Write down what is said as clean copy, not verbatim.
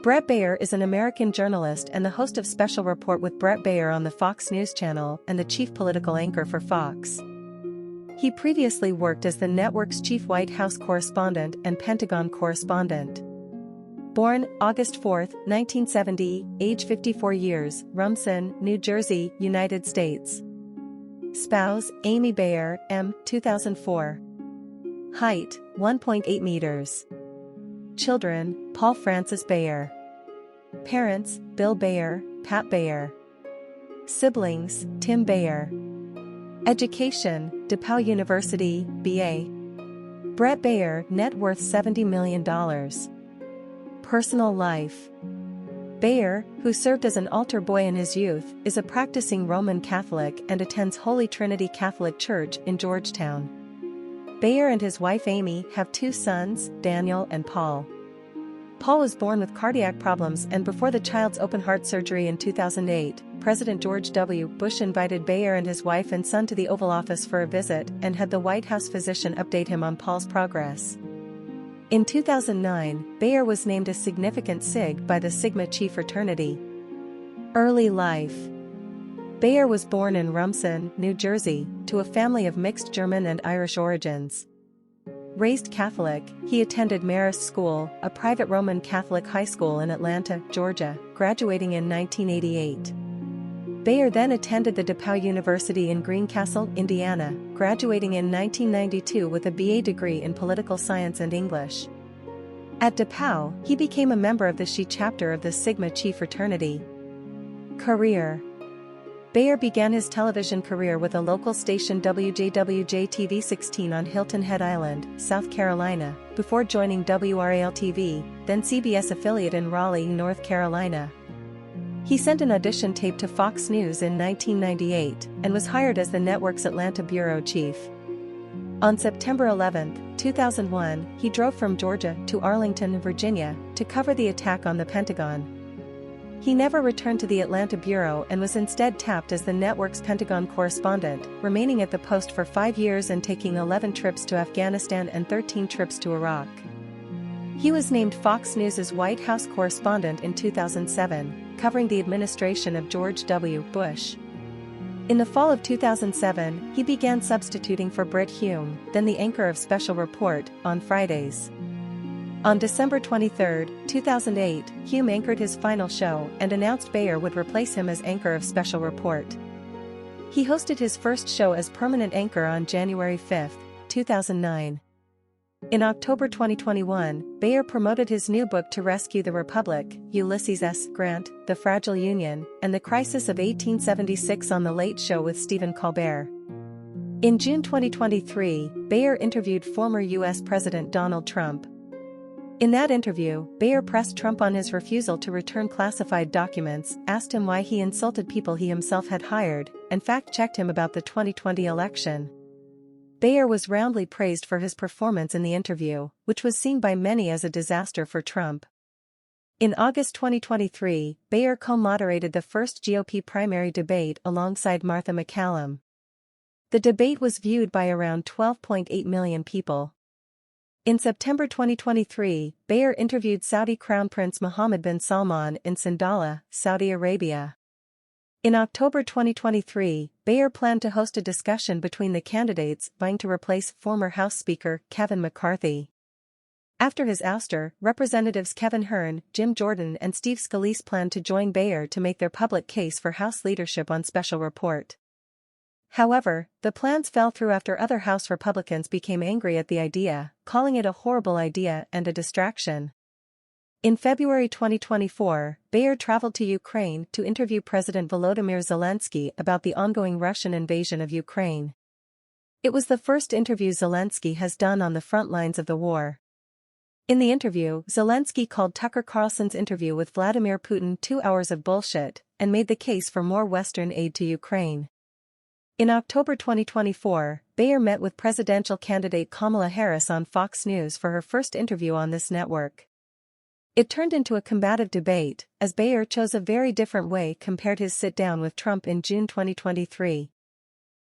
Bret Baier is an American journalist and the host of Special Report with Bret Baier on the Fox News Channel and the chief political anchor for Fox. He previously worked as the network's chief White House correspondent and Pentagon correspondent. Born August 4, 1970, age 54 years, Rumson, New Jersey, United States. Spouse, Amy Baier, M. 2004. Height, 1.8 meters. Children, Paul Francis Baier. Parents, Bill Baier, Pat Baier. Siblings, Tim Baier. Education, DePauw University, B.A. Bret Baier, net worth $70 million. Personal life. Baier, who served as an altar boy in his youth, is a practicing Roman Catholic and attends Holy Trinity Catholic Church in Georgetown. Baier and his wife Amy have two sons, Daniel and Paul. Paul was born with cardiac problems, and before the child's open-heart surgery in 2008, President George W. Bush invited Baier and his wife and son to the Oval Office for a visit and had the White House physician update him on Paul's progress. In 2009, Baier was named a significant SIG by the Sigma Chi fraternity. Early life. Baier was born in Rumson, New Jersey, to a family of mixed German and Irish origins. Raised Catholic, he attended Marist School, a private Roman Catholic high school in Atlanta, Georgia, graduating in 1988. Baier then attended the DePauw University in Greencastle, Indiana, graduating in 1992 with a BA degree in political science and English. At DePauw, he became a member of the Chi chapter of the Sigma Chi fraternity. Career. Baier began his television career with a local station WJWJ-TV 16 on Hilton Head Island, South Carolina, before joining WRAL-TV, then CBS affiliate in Raleigh, North Carolina. He sent an audition tape to Fox News in 1998 and was hired as the network's Atlanta bureau chief. On September 11, 2001, he drove from Georgia to Arlington, Virginia, to cover the attack on the Pentagon. He never returned to the Atlanta bureau and was instead tapped as the network's Pentagon correspondent, remaining at the post for 5 years and taking 11 trips to Afghanistan and 13 trips to Iraq. He was named Fox News' White House correspondent in 2007, covering the administration of George W. Bush. In the fall of 2007, he began substituting for Brit Hume, then the anchor of Special Report, on Fridays. On December 23, 2008, Hume anchored his final show and announced Baier would replace him as anchor of Special Report. He hosted his first show as permanent anchor on January 5, 2009. In October 2021, Baier promoted his new book To Rescue the Republic, Ulysses S. Grant, The Fragile Union, and the Crisis of 1876 on The Late Show with Stephen Colbert. In June 2023, Baier interviewed former U.S. President Donald Trump. In that interview, Baier pressed Trump on his refusal to return classified documents, asked him why he insulted people he himself had hired, and fact-checked him about the 2020 election. Baier was roundly praised for his performance in the interview, which was seen by many as a disaster for Trump. In August 2023, Baier co-moderated the first GOP primary debate alongside Martha MacCallum. The debate was viewed by around 12.8 million people. In September 2023, Baier interviewed Saudi Crown Prince Mohammed bin Salman in Sandala, Saudi Arabia. In October 2023, Baier planned to host a discussion between the candidates vying to replace former House Speaker Kevin McCarthy. After his ouster, Representatives Kevin Hern, Jim Jordan and Steve Scalise planned to join Baier to make their public case for House leadership on Special Report. However, the plans fell through after other House Republicans became angry at the idea, calling it a horrible idea and a distraction. In February 2024, Baier traveled to Ukraine to interview President Volodymyr Zelensky about the ongoing Russian invasion of Ukraine. It was the first interview Zelensky has done on the front lines of the war. In the interview, Zelensky called Tucker Carlson's interview with Vladimir Putin 2 hours of bullshit, and made the case for more Western aid to Ukraine. In October 2024, Baier met with presidential candidate Kamala Harris on Fox News for her first interview on this network. It turned into a combative debate, as Baier chose a very different way compared his sit-down with Trump in June 2023.